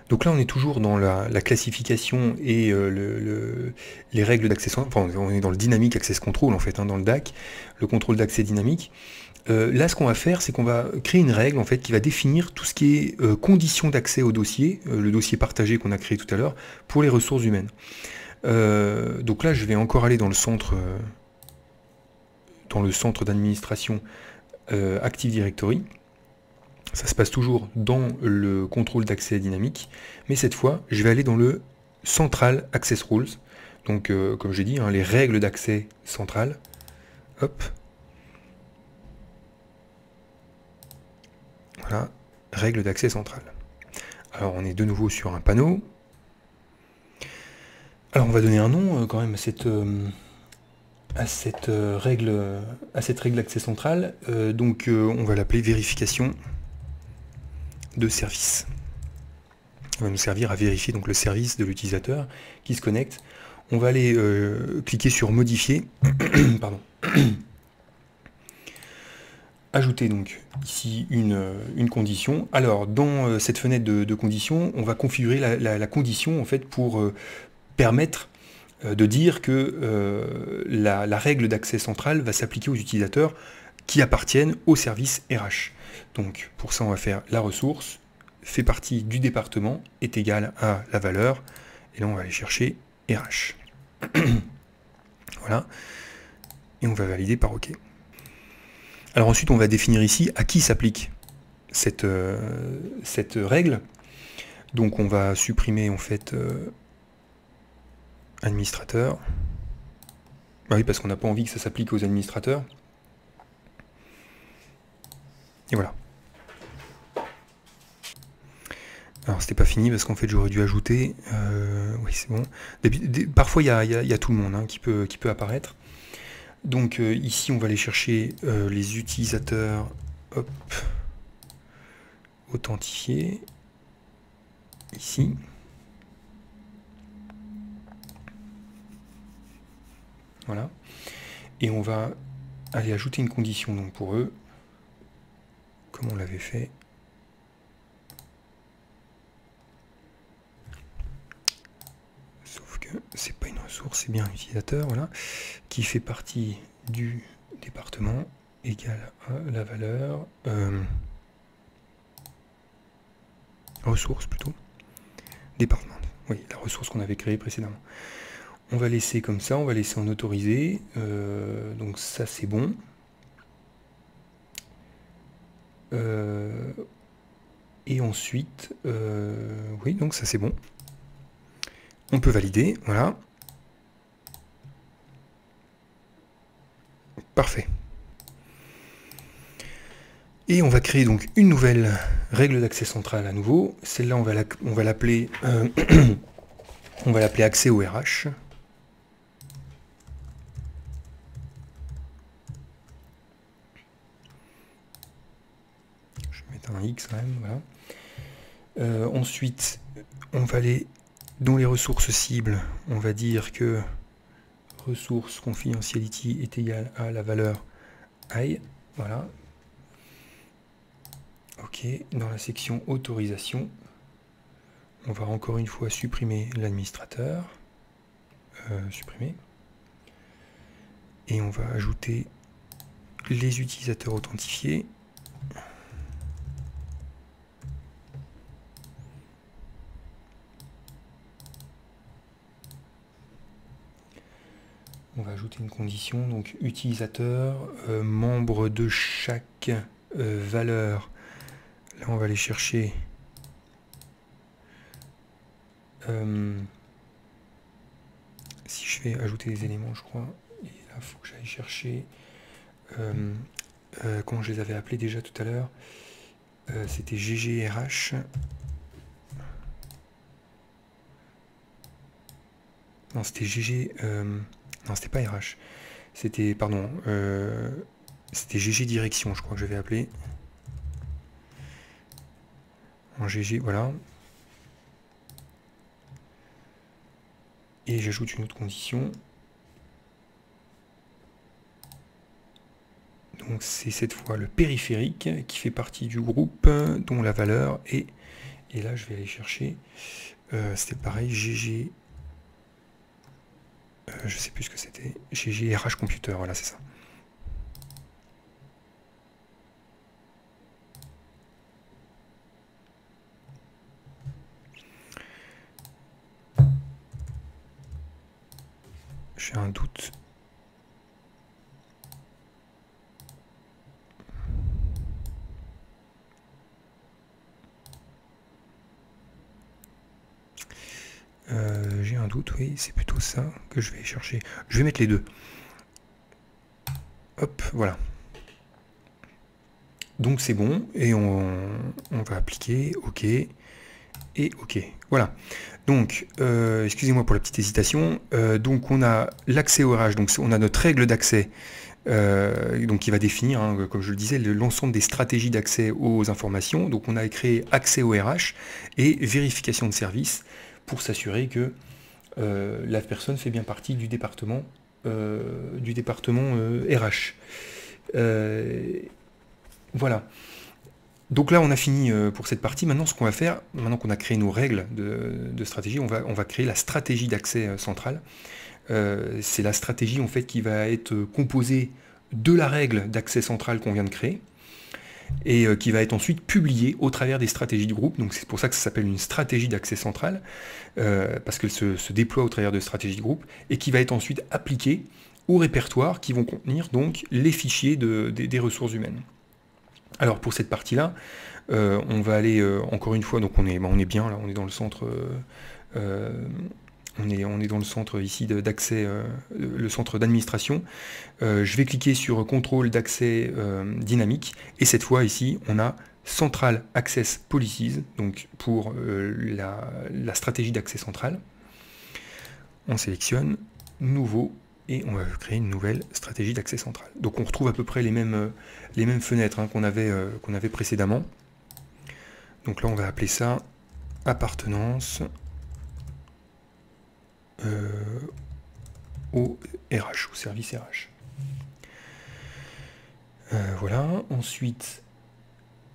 Donc là, on est toujours dans la classification et les règles d'accès, enfin, on est dans le Dynamic Access Control, en fait, hein, dans le DAC, le contrôle d'accès dynamique. Là, ce qu'on va faire, c'est qu'on va créer une règle, en fait, qui va définir tout ce qui est conditions d'accès au dossier, le dossier partagé qu'on a créé tout à l'heure, pour les ressources humaines. Donc là, je vais encore aller dans le centre d'administration Active Directory. Ça se passe toujours dans le contrôle d'accès dynamique, mais cette fois, je vais aller dans le Central Access Rules. Donc, comme j'ai dit, hein, les règles d'accès centrales. Hop. Voilà, règles d'accès centrales. Alors, on est de nouveau sur un panneau. Alors, on va donner un nom quand même à cette règle d'accès central. Donc, on va l'appeler vérification de service. Ça va nous servir à vérifier donc le service de l'utilisateur qui se connecte. On va aller cliquer sur modifier. Pardon. Ajouter donc ici une condition. Alors dans cette fenêtre de conditions, on va configurer la condition en fait pour permettre de dire que la règle d'accès central va s'appliquer aux utilisateurs qui appartiennent au service RH. Donc pour ça on va faire la ressource fait partie du département est égale à la valeur et là on va aller chercher RH. Voilà, et on va valider par OK. Alors ensuite, on va définir ici à qui s'applique cette règle. Donc on va supprimer en fait administrateur. Bah oui, parce qu'on n'a pas envie que ça s'applique aux administrateurs. Et voilà. Alors c'était pas fini parce qu'en fait j'aurais dû ajouter. Oui, c'est bon. Parfois il y a tout le monde hein, qui peut apparaître. Donc ici on va aller chercher les utilisateurs hop, authentifiés. Ici. Voilà. Et on va aller ajouter une condition donc pour eux, comme on l'avait fait. Sauf que c'est pas une ressource, c'est bien un utilisateur, voilà, qui fait partie du département égale à la valeur ressource plutôt. Département. Oui, la ressource qu'on avait créée précédemment. On va laisser comme ça, on va laisser en autorisé. Donc ça c'est bon. Et ensuite, oui, donc ça c'est bon. On peut valider, voilà. Parfait. Et on va créer donc une nouvelle règle d'accès central à nouveau. Celle-là, on va l'appeler on va l'appeler accès au RH. Je vais mettre un X quand même, voilà. Ensuite, on va aller dans les ressources cibles, on va dire que ressource confidentiality est égale à la valeur I, voilà. Ok, dans la section autorisation, on va encore une fois supprimer l'administrateur, supprimer, et on va ajouter les utilisateurs authentifiés. On va ajouter une condition, donc utilisateur, membre de chaque valeur. Là, on va aller chercher si je fais ajouter des éléments, je crois, et là, il faut que j'aille chercher comment je les avais appelés déjà tout à l'heure. C'était GGRH. Non, c'était GG. Non, c'était pas RH. C'était, pardon, c'était GG Direction, je crois que j'avais appelé. En GG, voilà. Et j'ajoute une autre condition. Donc c'est cette fois le périphérique qui fait partie du groupe dont la valeur est Et là, je vais aller chercher, c'était pareil, GG, je sais plus ce que c'était, GG RH Computer, voilà, c'est ça. J'ai un doute. J'ai un doute, oui, c'est plutôt ça que je vais chercher. Je vais mettre les deux. Hop, voilà. Donc c'est bon, et on va appliquer, OK, et OK. Voilà. Donc, excusez-moi pour la petite hésitation. Donc on a l'accès au RH, donc on a notre règle d'accès, donc qui va définir, hein, comme je le disais, l'ensemble des stratégies d'accès aux informations. Donc on a créé accès au RH et vérification de service pour s'assurer que la personne fait bien partie du département RH. Voilà. Donc là, on a fini pour cette partie. Maintenant, ce qu'on va faire, maintenant qu'on a créé nos règles de stratégie, on va créer la stratégie d'accès central. C'est la stratégie en fait qui va être composée de la règle d'accès central qu'on vient de créer et qui va être ensuite publiée au travers des stratégies de groupe. Donc c'est pour ça que ça s'appelle une stratégie d'accès central, parce qu'elle se déploie au travers de stratégies de groupe et qui va être ensuite appliquée aux répertoires qui vont contenir donc les fichiers des ressources humaines. Alors pour cette partie-là, on va aller encore une fois, donc on est bien là, on est dans le centre, on est dans le centre ici d'accès, le centre d'administration. Je vais cliquer sur contrôle d'accès dynamique et cette fois ici on a Central Access Policies, donc pour la stratégie d'accès central. On sélectionne nouveau. Et on va créer une nouvelle stratégie d'accès central. Donc on retrouve à peu près les mêmes fenêtres, hein, qu'on avait précédemment. Donc là on va appeler ça appartenance au RH, au service RH. Voilà, ensuite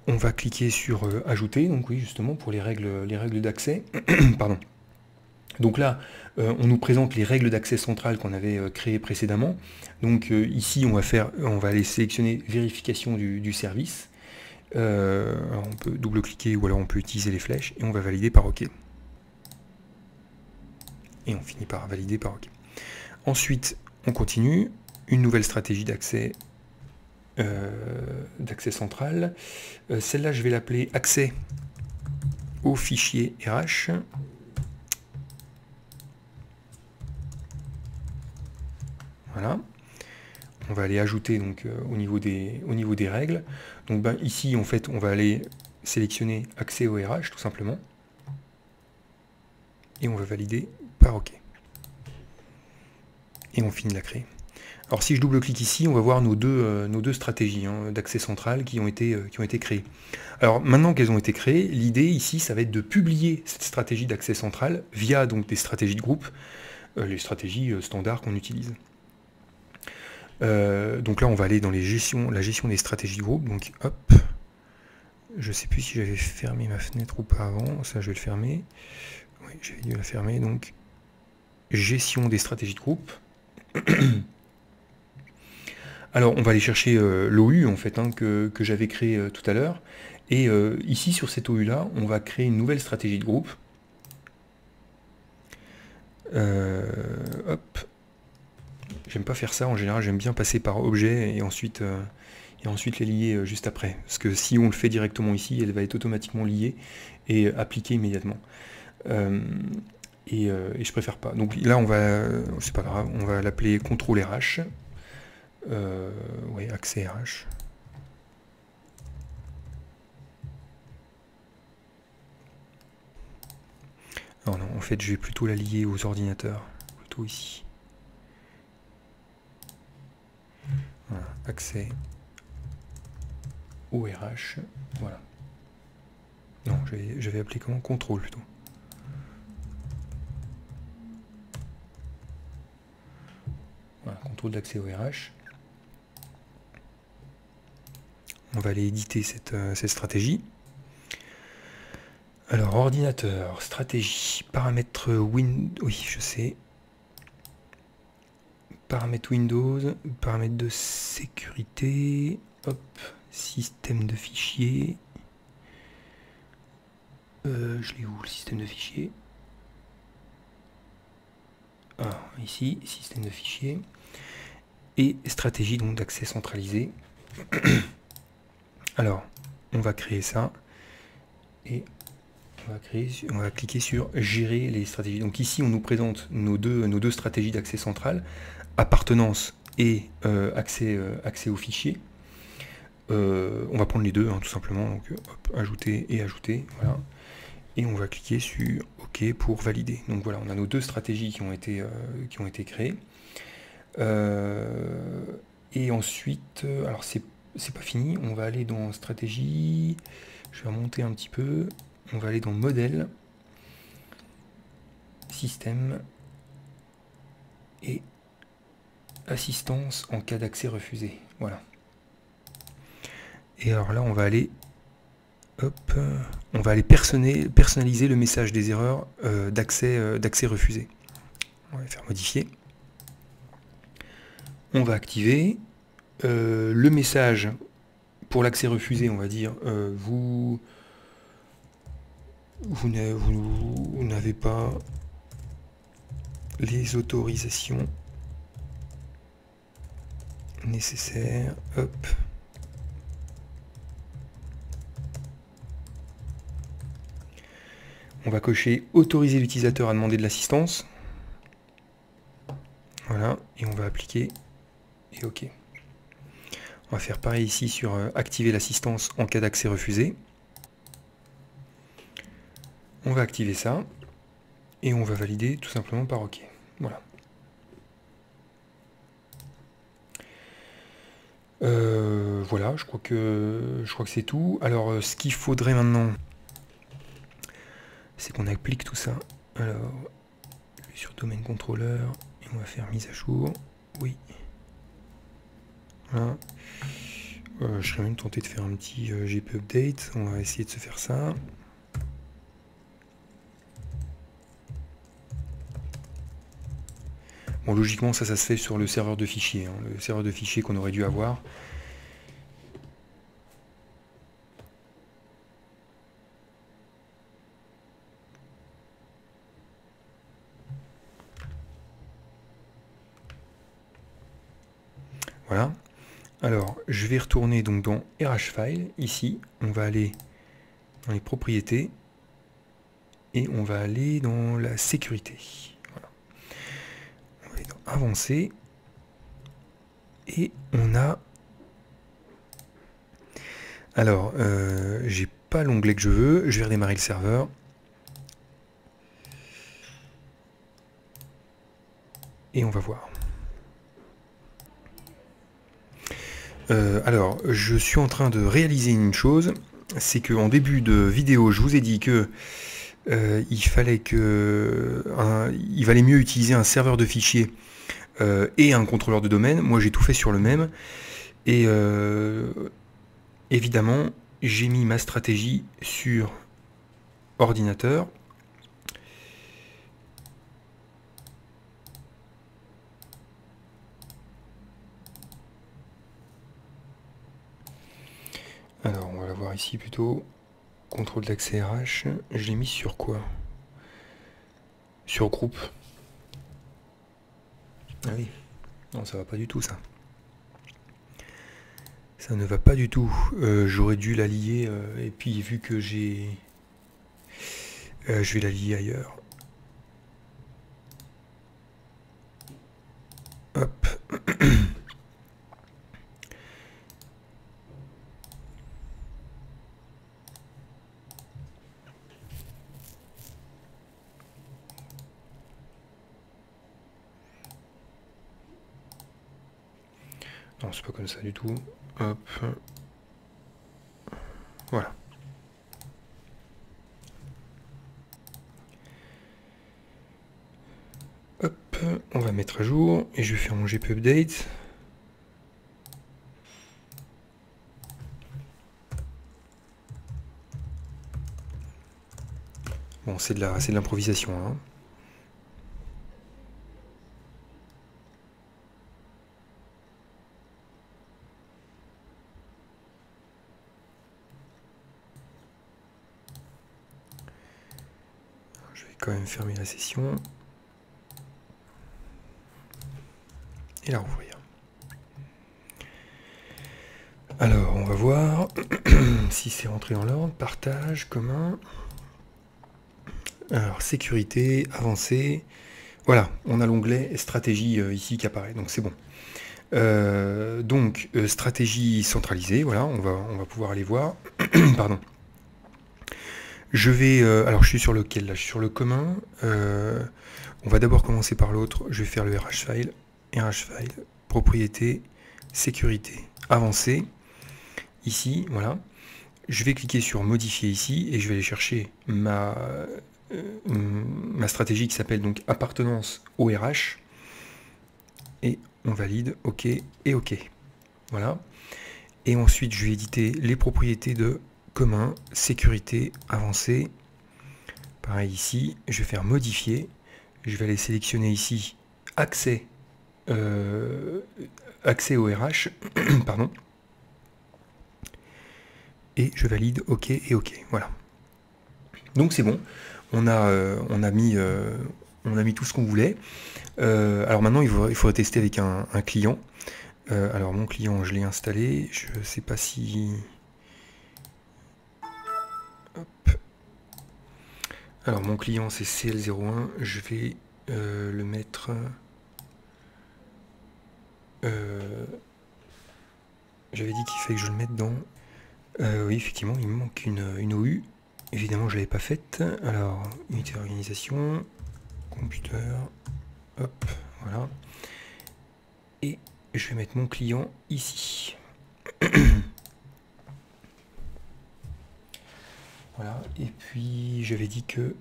on va cliquer sur ajouter, donc oui justement pour les règles d'accès. Pardon. Donc là, on nous présente les règles d'accès central qu'on avait créées précédemment. Donc ici, on va aller sélectionner vérification du service. Alors on peut double-cliquer ou alors on peut utiliser les flèches et on va valider par OK. Et on finit par valider par OK. Ensuite, on continue. Une nouvelle stratégie d'accès central. Celle-là, je vais l'appeler accès au fichier RH. Voilà. On va aller ajouter donc au niveau des règles. Donc ici en fait on va aller sélectionner accès au RH tout simplement. Et on va valider par OK. Et on finit de la créer. Alors si je double-clique ici, on va voir nos deux stratégies d'accès central qui ont été créées. Alors maintenant qu'elles ont été créées, l'idée ici ça va être de publier cette stratégie d'accès central via donc des stratégies de groupe, les stratégies standards qu'on utilise. Donc là on va aller dans la gestion des stratégies de groupe, donc hop, je sais plus si j'avais fermé ma fenêtre ou pas avant, ça je vais le fermer, oui j'avais dû la fermer, donc gestion des stratégies de groupe. Alors on va aller chercher l'OU en fait, hein, que j'avais créé tout à l'heure, et ici sur cette OU là on va créer une nouvelle stratégie de groupe. Hop. J'aime pas faire ça, en général j'aime bien passer par objet et ensuite les lier juste après. Parce que si on le fait directement ici, elle va être automatiquement liée et appliquée immédiatement. Et je préfère pas. Donc là c'est pas grave, on va l'appeler contrôle RH. Oui, accès RH. Alors non, en fait je vais plutôt la lier aux ordinateurs, plutôt ici. Voilà, accès au RH, voilà. Non, je vais appeler comment? Contrôle plutôt. Voilà, contrôle d'accès au RH. On va aller éditer cette stratégie. Alors, ordinateur, stratégie, paramètres Windows, oui, je sais. Paramètres Windows, paramètres de sécurité, hop, système de fichiers. Je l'ai où le système de fichiers? Ah, ici, système de fichiers. Et stratégie donc d'accès centralisé. Alors, on va créer ça. Et on va cliquer sur gérer les stratégies. Donc ici, on nous présente nos deux stratégies d'accès central, appartenance et accès aux fichiers. On va prendre les deux, hein, tout simplement. Donc, hop, ajouter et ajouter. Voilà. Et on va cliquer sur OK pour valider. Donc voilà, on a nos deux stratégies qui ont été créées. Et ensuite, alors c'est pas fini, on va aller dans stratégie. Je vais remonter un petit peu. On va aller dans modèle, système et assistance en cas d'accès refusé. Voilà. Et alors là, on va aller, hop, on va aller personnaliser le message des erreurs d'accès refusé. On va faire modifier. On va activer le message pour l'accès refusé. On va dire vous n'avez pas les autorisations nécessaires. Hop. On va cocher autoriser l'utilisateur à demander de l'assistance. Voilà, et on va appliquer et OK. On va faire pareil ici sur activer l'assistance en cas d'accès refusé. On va activer ça et on va valider tout simplement par OK. Voilà. Voilà, je crois que c'est tout. Alors, ce qu'il faudrait maintenant, c'est qu'on applique tout ça. Alors, je vais sur domaine contrôleur et on va faire mise à jour. Oui. Voilà. Je serais même tenté de faire un petit GP update. On va essayer de se faire ça. Bon, logiquement, ça se fait sur le serveur de fichiers, hein, le serveur de fichiers qu'on aurait dû avoir. Voilà. Alors, je vais retourner donc dans RHFile. Ici, on va aller dans les propriétés et on va aller dans la sécurité. Voilà. On va aller dans avancer et on a. Alors, j'ai pas l'onglet que je veux. Je vais redémarrer le serveur. Et on va voir. Alors, je suis en train de réaliser une chose, c'est qu'en début de vidéo, je vous ai dit que il valait mieux utiliser un serveur de fichiers et un contrôleur de domaine. Moi, j'ai tout fait sur le même. Et évidemment, j'ai mis ma stratégie sur ordinateur. Alors, on va la voir ici plutôt. Contrôle d'accès RH. Je l'ai mis sur quoi? Sur groupe. Ah oui. Non, ça va pas du tout, ça. Ça ne va pas du tout. J'aurais dû la lier. Et puis, vu que j'ai... je vais la lier ailleurs. Hop. Non, c'est pas comme ça du tout. Hop. Voilà. Hop, on va mettre à jour et je vais faire mon GP update. bon, c'est de l'improvisation, hein. Je vais quand même fermer la session et la rouvrir. Alors, on va voir si c'est rentré dans l'ordre. Partage, commun. Alors, sécurité, avancée. Voilà, on a l'onglet stratégie ici qui apparaît, donc c'est bon. Stratégie centralisée, voilà, on va pouvoir aller voir. Pardon. Je vais, alors je suis sur lequel là? Je suis sur le commun. On va d'abord commencer par l'autre. Je vais faire le RH file, propriété, sécurité, avancée. Ici, voilà. Je vais cliquer sur modifier ici et je vais aller chercher ma stratégie qui s'appelle donc appartenance au RH. Et on valide, OK et OK. Voilà. Et ensuite, je vais éditer les propriétés de commun, sécurité, avancée. Pareil ici, je vais faire modifier. Je vais aller sélectionner ici accès, accès au RH. Pardon. Et je valide OK et OK. Voilà. Donc c'est bon. On a mis tout ce qu'on voulait. Alors maintenant, il faudrait tester avec un client. Alors mon client, je l'ai installé. Je ne sais pas si... Hop. Alors mon client, c'est CL01. Je vais le mettre... J'avais dit qu'il fallait que je le mette dans... oui, effectivement, il me manque une OU. Évidemment, je ne l'avais pas faite. Alors, unité d'organisation, computer, hop, voilà. Et je vais mettre mon client ici. Voilà, et puis j'avais dit que...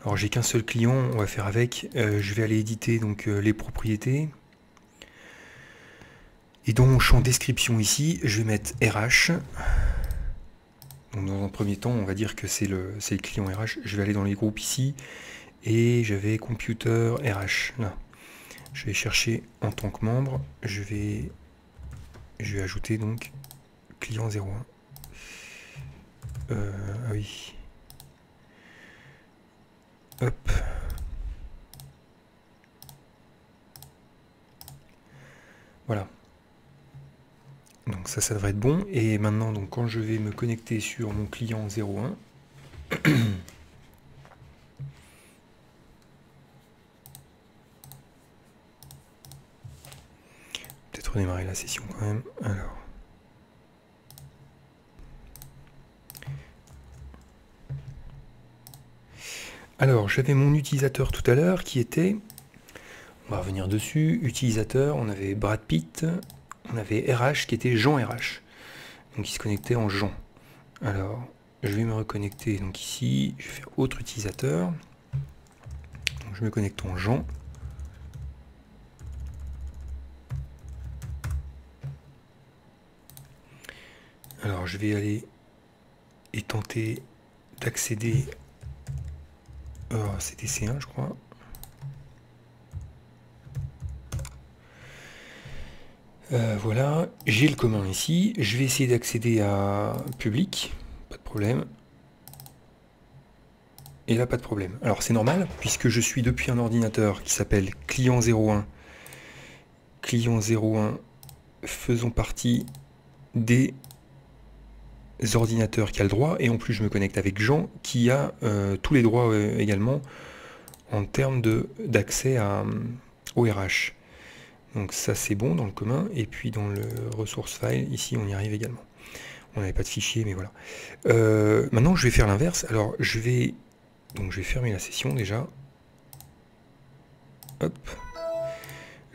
Alors, j'ai qu'un seul client, on va faire avec. Je vais aller éditer donc les propriétés. Et dans mon champ description ici, je vais mettre RH. Donc dans un premier temps, on va dire que c'est le client RH. Je vais aller dans les groupes ici. Et j'avais computer RH. Là. Je vais chercher en tant que membre. Je vais ajouter donc client 01. Ah oui. Hop. Voilà. Donc ça devrait être bon. Et maintenant, donc, quand je vais me connecter sur mon client 01, peut-être redémarrer la session quand même. Alors, j'avais mon utilisateur tout à l'heure qui était, on va revenir dessus, utilisateur, on avait Brad Pitt, on avait RH qui était Jean RH. Donc il se connectait en Jean. Alors, je vais me reconnecter donc ici, je vais faire autre utilisateur. Donc je me connecte en Jean. Alors je vais aller et tenter d'accéder. C'était C1 je crois. Voilà, j'ai le commun ici. Je vais essayer d'accéder à public. Pas de problème. Et là, pas de problème. Alors c'est normal, puisque je suis depuis un ordinateur qui s'appelle client 01. Client 01, faisons partie des ordinateurs qui a le droit, et en plus je me connecte avec Jean qui a tous les droits également en termes d'accès au RH. Donc ça c'est bon dans le commun, et puis dans le resource file, ici on y arrive également. On n'avait pas de fichier, mais voilà. Maintenant je vais faire l'inverse. Alors je vais fermer la session déjà. Hop.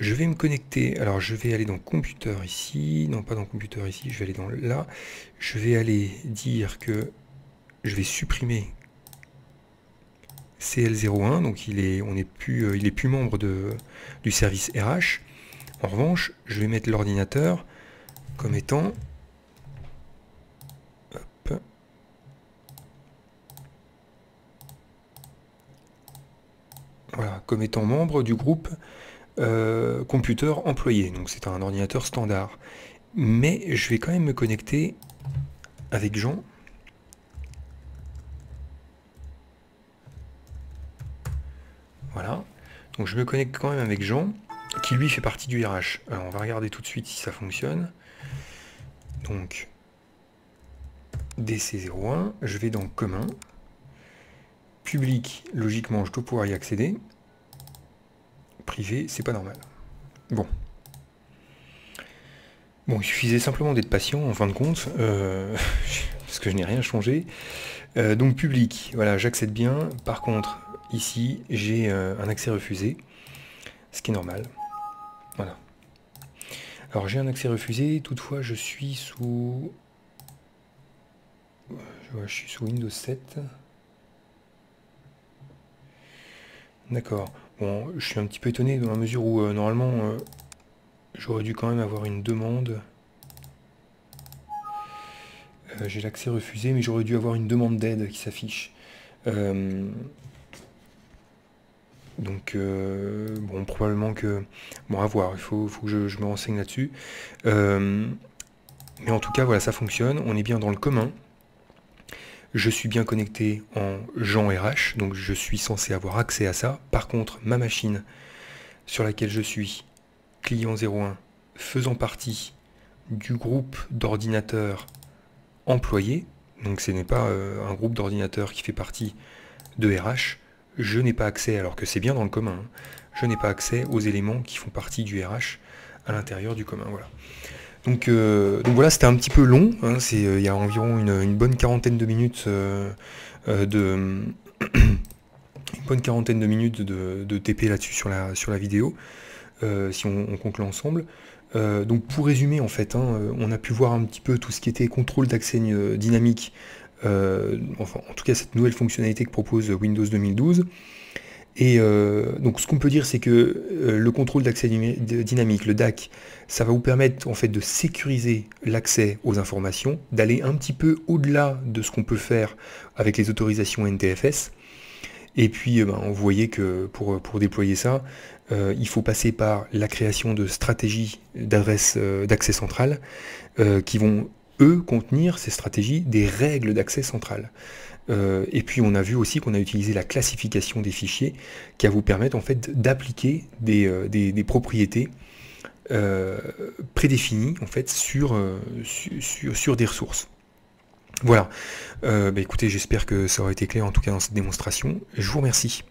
Je vais me connecter, alors je vais aller dans computer ici, non pas dans computer ici, je vais aller dans là, je vais aller dire que je vais supprimer CL01, donc il est plus membre du service RH. En revanche, je vais mettre l'ordinateur comme étant, hop, voilà, comme étant membre du groupe computer employé. Donc c'est un ordinateur standard. Mais je vais quand même me connecter avec Jean. Voilà. Donc je me connecte quand même avec Jean, qui lui fait partie du RH. Alors on va regarder tout de suite si ça fonctionne. Donc DC01, je vais dans commun. Public, logiquement je dois pouvoir y accéder. Privé, c'est pas normal. Bon. Bon, il suffisait simplement d'être patient en fin de compte, parce que je n'ai rien changé. Donc public, voilà, j'accède bien. Par contre, ici, j'ai un accès refusé, ce qui est normal. Voilà. Alors j'ai un accès refusé, toutefois je suis sous... je suis sous Windows 7. D'accord. Bon, je suis un petit peu étonné dans la mesure où normalement j'aurais dû quand même avoir une demande. J'ai l'accès refusé, mais j'aurais dû avoir une demande d'aide qui s'affiche. Donc, bon, probablement que... Bon, à voir, il faut que je me renseigne là-dessus. Mais en tout cas, voilà, ça fonctionne. On est bien dans le commun. Je suis bien connecté en Jean RH, donc je suis censé avoir accès à ça. Par contre, ma machine sur laquelle je suis, client 01, faisant partie du groupe d'ordinateurs employés, donc ce n'est pas un groupe d'ordinateurs qui fait partie de RH, je n'ai pas accès, alors que c'est bien dans le commun, hein, je n'ai pas accès aux éléments qui font partie du RH à l'intérieur du commun. Voilà. Donc voilà, c'était un petit peu long, hein, il y a environ une bonne quarantaine de minutes une bonne quarantaine de minutes de TP là-dessus sur la vidéo, si on compte l'ensemble. Donc pour résumer, en fait, hein, on a pu voir un petit peu tout ce qui était contrôle d'accès dynamique, enfin en tout cas cette nouvelle fonctionnalité que propose Windows 2012. Et donc ce qu'on peut dire, c'est que le contrôle d'accès dynamique, le DAC, ça va vous permettre en fait de sécuriser l'accès aux informations, d'aller un petit peu au-delà de ce qu'on peut faire avec les autorisations NTFS. Et puis vous voyez que pour déployer ça, il faut passer par la création de stratégies d'adresse d'accès central qui vont, eux, contenir ces stratégies des règles d'accès central. Et puis on a vu aussi qu'on a utilisé la classification des fichiers qui va vous permettre en fait d'appliquer des propriétés prédéfinies en fait sur des ressources. Voilà. Écoutez, j'espère que ça aura été clair en tout cas dans cette démonstration. Je vous remercie.